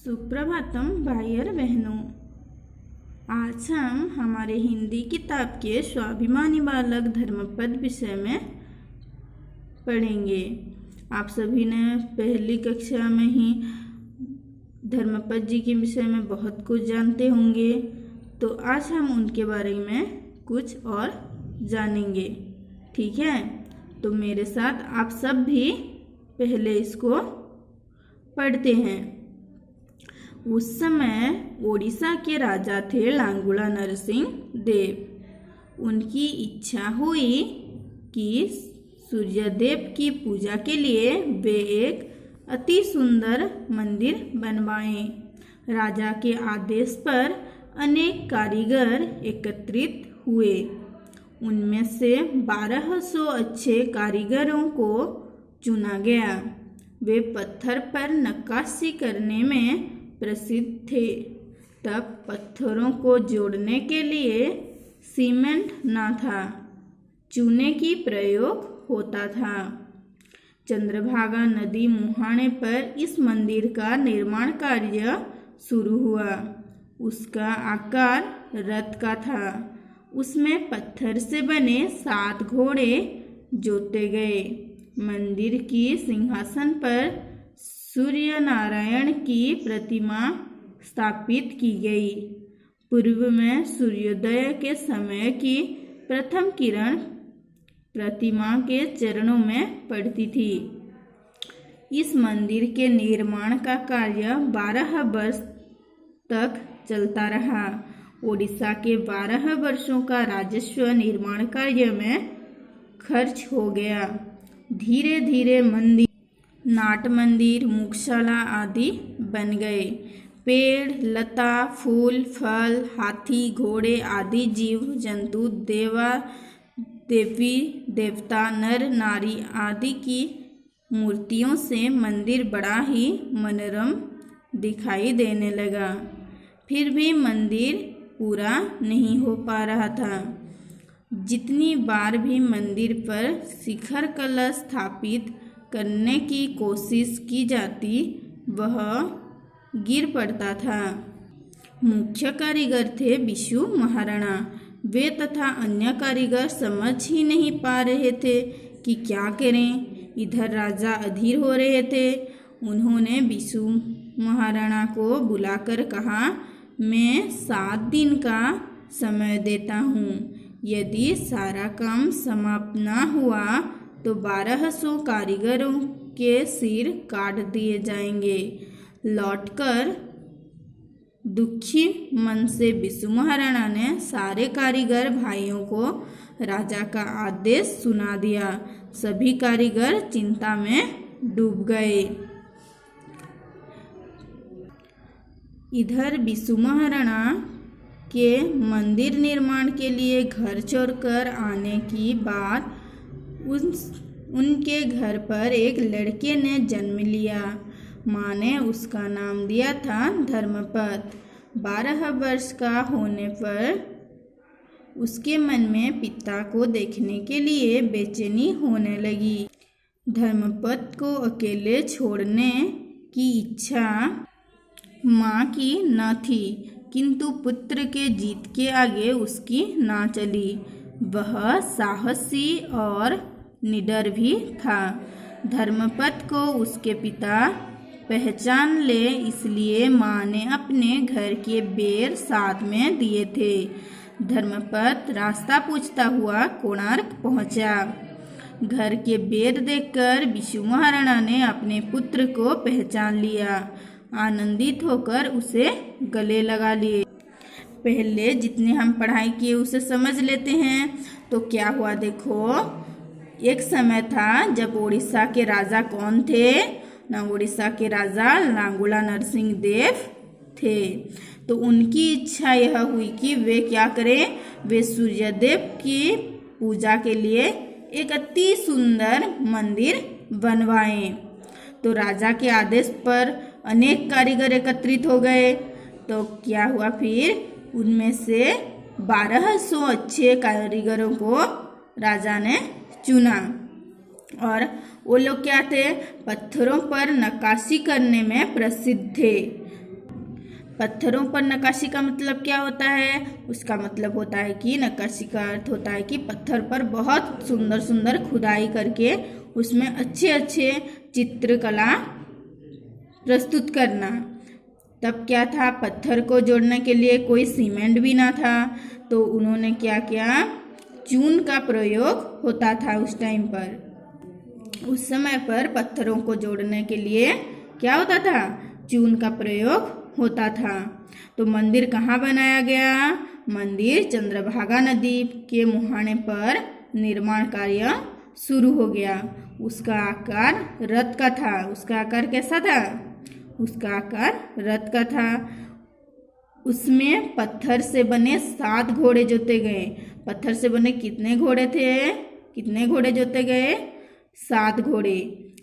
सुप्रभातम भाई और बहनों। आज हम हमारे हिंदी किताब के स्वाभिमानी बालक धर्मपद विषय में पढ़ेंगे। आप सभी ने पहली कक्षा में ही धर्मपद जी के विषय में बहुत कुछ जानते होंगे, तो आज हम उनके बारे में कुछ और जानेंगे। ठीक है, तो मेरे साथ आप सब भी पहले इसको पढ़ते हैं। उस समय ओडिशा के राजा थे लांगुला नरसिंह देव। उनकी इच्छा हुई कि सूर्यदेव की पूजा के लिए वे एक अति सुंदर मंदिर बनवाएं। राजा के आदेश पर अनेक कारीगर एकत्रित हुए। उनमें से 1200 अच्छे कारीगरों को चुना गया। वे पत्थर पर नक्काशी करने में प्रसिद्ध थे। तब पत्थरों को जोड़ने के लिए सीमेंट न था, चूने की प्रयोग होता था। चंद्रभागा नदी मुहाने पर इस मंदिर का निर्माण कार्य शुरू हुआ। उसका आकार रथ का था। उसमें पत्थर से बने 7 घोड़े जोते गए। मंदिर की सिंहासन पर सूर्य नारायण की प्रतिमा स्थापित की गई। पूर्व में सूर्योदय के समय की प्रथम किरण प्रतिमा के चरणों में पड़ती थी। इस मंदिर के निर्माण का कार्य 12 वर्ष तक चलता रहा। ओडिशा के 12 वर्षों का राजस्व निर्माण कार्य में खर्च हो गया। धीरे धीरे मंदिर नाट मंदिर, मुगशाला आदि बन गए। पेड़, लता, फूल, फल, हाथी, घोड़े आदि जीव जंतु, देवी देवता, नर नारी आदि की मूर्तियों से मंदिर बड़ा ही मनोरम दिखाई देने लगा। फिर भी मंदिर पूरा नहीं हो पा रहा था। जितनी बार भी मंदिर पर शिखर कलश स्थापित करने की कोशिश की जाती, वह गिर पड़ता था। मुख्य कारीगर थे बिशु महाराणा। वे तथा अन्य कारीगर समझ ही नहीं पा रहे थे कि क्या करें। इधर राजा अधीर हो रहे थे। उन्होंने बिशु महाराणा को बुलाकर कहा, मैं 7 दिन का समय देता हूँ। यदि सारा काम समाप्त न हुआ तो 1200 कारीगरों के सिर काट दिए जाएंगे। लौटकर दुखी मन से बिशु महाराणा ने सारे कारीगर भाइयों को राजा का आदेश सुना दिया। सभी कारीगर चिंता में डूब गए। इधर बिशु महाराणा के मंदिर निर्माण के लिए घर छोड़कर आने की बात उनके घर पर एक लड़के ने जन्म लिया। माँ ने उसका नाम दिया था धर्मपद। 12 वर्ष का होने पर उसके मन में पिता को देखने के लिए बेचैनी होने लगी। धर्मपद को अकेले छोड़ने की इच्छा माँ की न थी, किंतु पुत्र के जीत के आगे उसकी ना चली। वह साहसी और निडर भी था। धर्मपद को उसके पिता पहचान ले, इसलिए माँ ने अपने घर के बेर साथ में दिए थे। धर्मपद रास्ता पूछता हुआ कोणार्क पहुंचा। घर के बेर देखकर बिशु महाराणा ने अपने पुत्र को पहचान लिया। आनंदित होकर उसे गले लगा लिए। पहले जितने हम पढ़ाई किए उसे समझ लेते हैं। तो क्या हुआ देखो, एक समय था जब उड़ीसा के राजा कौन थे ना, उड़ीसा के राजा लांगुला नरसिंह देव थे। तो उनकी इच्छा यह हुई कि वे क्या करें, वे सूर्यदेव की पूजा के लिए एक अति सुंदर मंदिर बनवाएं। तो राजा के आदेश पर अनेक कारीगर एकत्रित हो गए। तो क्या हुआ, फिर उनमें से 1200 अच्छे कारीगरों को राजा ने चुना। और वो लोग क्या थे, पत्थरों पर नक्काशी करने में प्रसिद्ध थे। पत्थरों पर नक्काशी का मतलब क्या होता है? उसका मतलब होता है कि नक्काशी का अर्थ होता है कि पत्थर पर बहुत सुंदर सुंदर खुदाई करके उसमें अच्छे अच्छे चित्रकला प्रस्तुत करना। तब क्या था, पत्थर को जोड़ने के लिए कोई सीमेंट भी ना था, तो उन्होंने क्या किया, चून का प्रयोग होता था उस टाइम पर। उस समय पर पत्थरों को जोड़ने के लिए क्या होता था, चून का प्रयोग होता था। तो मंदिर कहाँ बनाया गया? मंदिर चंद्रभागा नदी के मुहाने पर निर्माण कार्य शुरू हो गया। उसका आकार रथ का था। उसका आकार कैसा था? उसका आकार रथ का था। उसमें पत्थर से बने 7 घोड़े जोते गए। पत्थर से बने कितने घोड़े थे? कितने घोड़े जोते गए? 7 घोड़े।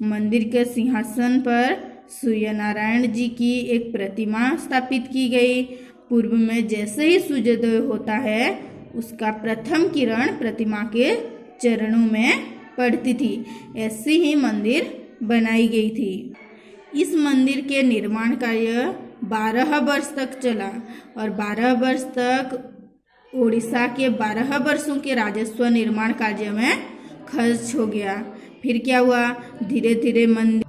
मंदिर के सिंहासन पर सूर्य नारायण जी की एक प्रतिमा स्थापित की गई। पूर्व में जैसे ही सूर्योदय होता है, उसका प्रथम किरण प्रतिमा के चरणों में पड़ती थी। ऐसी ही मंदिर बनाई गई थी। इस मंदिर के निर्माण कार्य 12 वर्ष तक चला और 12 वर्ष तक उड़ीसा के 12 वर्षों के राजस्व निर्माण कार्य में खर्च हो गया। फिर क्या हुआ, धीरे धीरे मंदिर,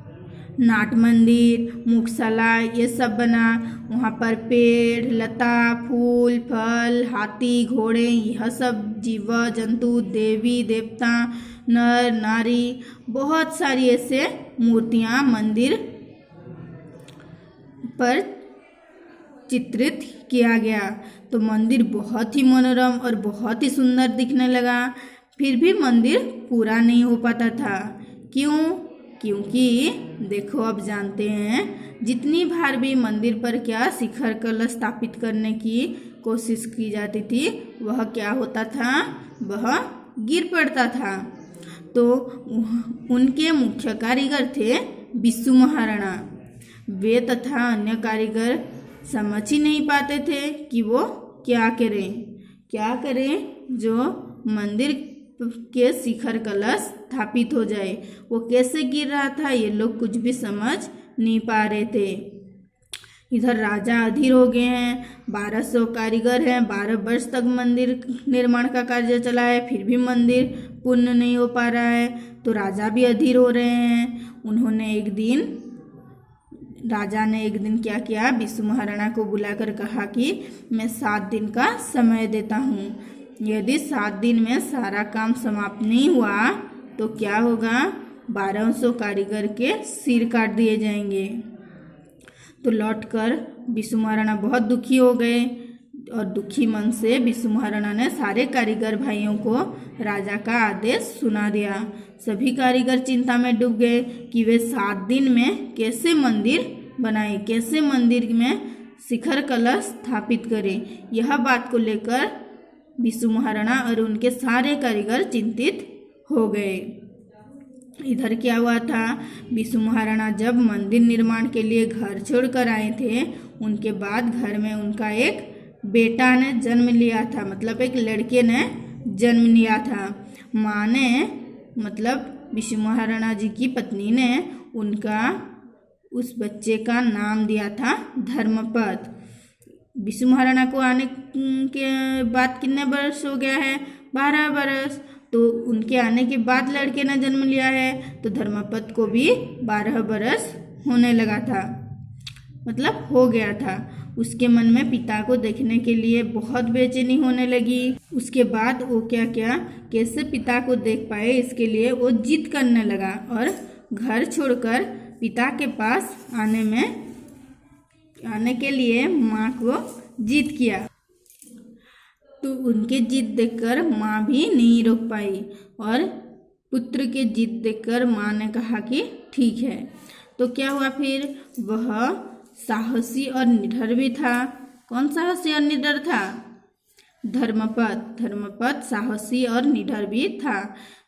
नाट मंदिर, मुखशाला ये सब बना। वहाँ पर पेड़, लता, फूल, फल, हाथी, घोड़े, यह सब जीव जंतु, देवी देवता, नर नारी, बहुत सारी ऐसे मूर्तियाँ मंदिर पर चित्रित किया गया। तो मंदिर बहुत ही मनोरम और बहुत ही सुंदर दिखने लगा। फिर भी मंदिर पूरा नहीं हो पाता था। क्यों? क्योंकि देखो, अब जानते हैं, जितनी बार भी मंदिर पर क्या शिखर कलश स्थापित करने की कोशिश की जाती थी, वह क्या होता था, वह गिर पड़ता था। तो उनके मुख्य कारीगर थे बिस्सू महाराणा। वे तथा अन्य कारीगर समझ ही नहीं पाते थे कि वो क्या करें जो मंदिर के शिखर कलश स्थापित हो जाए। वो कैसे गिर रहा था, ये लोग कुछ भी समझ नहीं पा रहे थे। इधर राजा अधीर हो गए हैं। 1200 कारीगर हैं, 12 वर्ष तक मंदिर निर्माण का कार्य चला है, फिर भी मंदिर पूर्ण नहीं हो पा रहा है। तो राजा भी अधीर हो रहे हैं। राजा ने एक दिन क्या किया, बिस्सू महाराणा को बुलाकर कहा कि मैं 7 दिन का समय देता हूँ। यदि 7 दिन में सारा काम समाप्त नहीं हुआ तो क्या होगा, 1200 कारीगर के सिर काट दिए जाएंगे। तो लौटकर बिस्सू महाराणा बहुत दुखी हो गए और दुखी मन से बिस्सू महाराणा ने सारे कारीगर भाइयों को राजा का आदेश सुना दिया। सभी कारीगर चिंता में डूब गए कि वे 7 दिन में कैसे मंदिर बनाए, कैसे मंदिर में शिखर कलश स्थापित करें। यह बात को लेकर बिस्सू महाराणा और उनके सारे कारीगर चिंतित हो गए। इधर क्या हुआ था, बिस्सू महाराणा जब मंदिर निर्माण के लिए घर छोड़कर आए थे, उनके बाद घर में उनका एक बेटा ने जन्म लिया था, मतलब एक लड़के ने जन्म लिया था। माँ ने, मतलब बिस्सू महाराणा जी की पत्नी ने उस बच्चे का नाम दिया था धर्मपद। बिस्सू महाराणा को आने के बाद कितने वर्ष हो गया है, 12 वर्ष। तो उनके आने के बाद लड़के ने जन्म लिया है, तो धर्मपद को भी 12 वर्ष होने लगा था, मतलब हो गया था। उसके मन में पिता को देखने के लिए बहुत बेचैनी होने लगी। उसके बाद वो क्या कैसे पिता को देख पाए, इसके लिए वो जिद करने लगा और घर छोड़कर पिता के पास आने के लिए माँ को जिद किया। तो उनके जिद देखकर माँ भी नहीं रोक पाई और पुत्र के जिद देखकर माँ ने कहा कि ठीक है। तो क्या हुआ फिर, वह साहसी और निडर भी था। कौन साहसी और निडर था? धर्मपद साहसी और निडर भी था।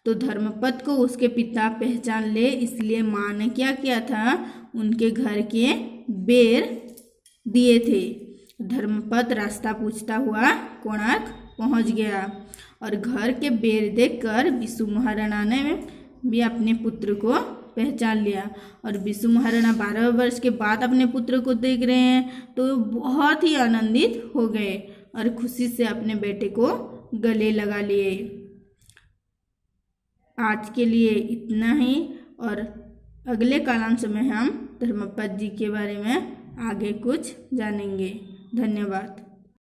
तो धर्मपद को उसके पिता पहचान ले, इसलिए माँ ने क्या किया था, उनके घर के बेर दिए थे। धर्मपद रास्ता पूछता हुआ कोणार्क पहुंच गया और घर के बेर देखकर बिस्सू महाराणा ने भी अपने पुत्र को पहचान लिया। और विशु महाराणा 12 वर्ष के बाद अपने पुत्र को देख रहे हैं तो बहुत ही आनंदित हो गए और खुशी से अपने बेटे को गले लगा लिए। आज के लिए इतना ही, और अगले कालांश में हम धर्मपद जी के बारे में आगे कुछ जानेंगे। धन्यवाद।